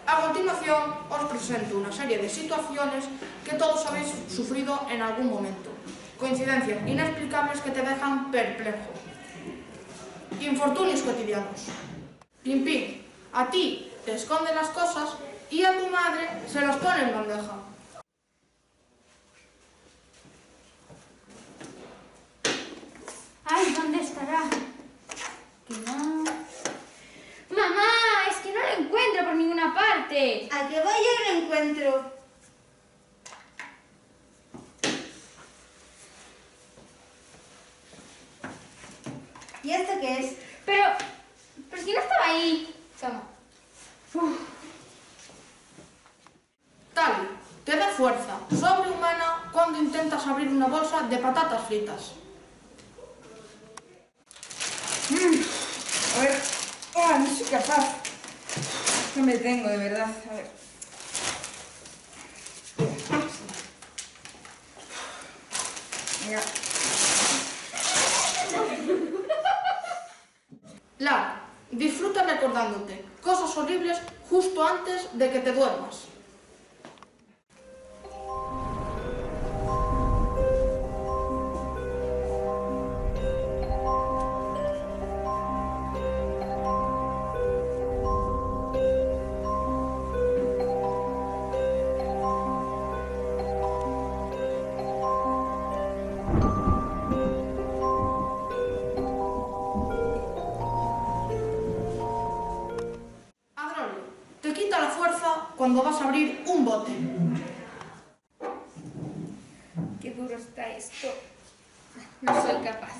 A continuación, os presento una serie de situaciones que todos habéis sufrido en algún momento. Coincidencias inexplicables que te dejan perplejo. Infortunios cotidianos. Pim, pim, a ti te esconden las cosas y a tu madre se las pone en bandeja. Ay, ¿dónde estará? Que no... ¡Mamá! Es que no lo encuentro por ninguna parte. ¿A qué voy yo y lo encuentro? ¿Y esto qué es? Pero es que no estaba ahí. Toma. Tal, te da fuerza sobrehumana cuando intentas abrir una bolsa de patatas fritas. A ver, no soy capaz. No me tengo, de verdad. A ver. Venga. Lara, disfruta recordándote cosas horribles justo antes de que te duermas. Te quita la fuerza cuando vas a abrir un bote. Qué duro está esto. No soy capaz.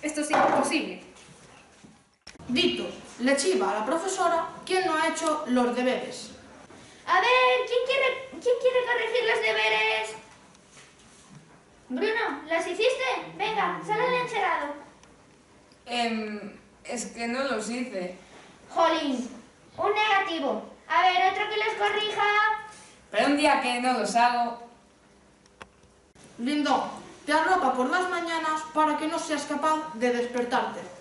Esto es imposible. Dito le chiva a la profesora quién no ha hecho los deberes. A ver, ¿quién quiere corregir los deberes? Bruno, ¿los hiciste? Venga, sal al encerado. Es que no los hice. Jolín, un negativo. A ver, otro que los corrija. Pero un día que no los hago... Lindón, te arropa por las mañanas para que no seas capaz de despertarte.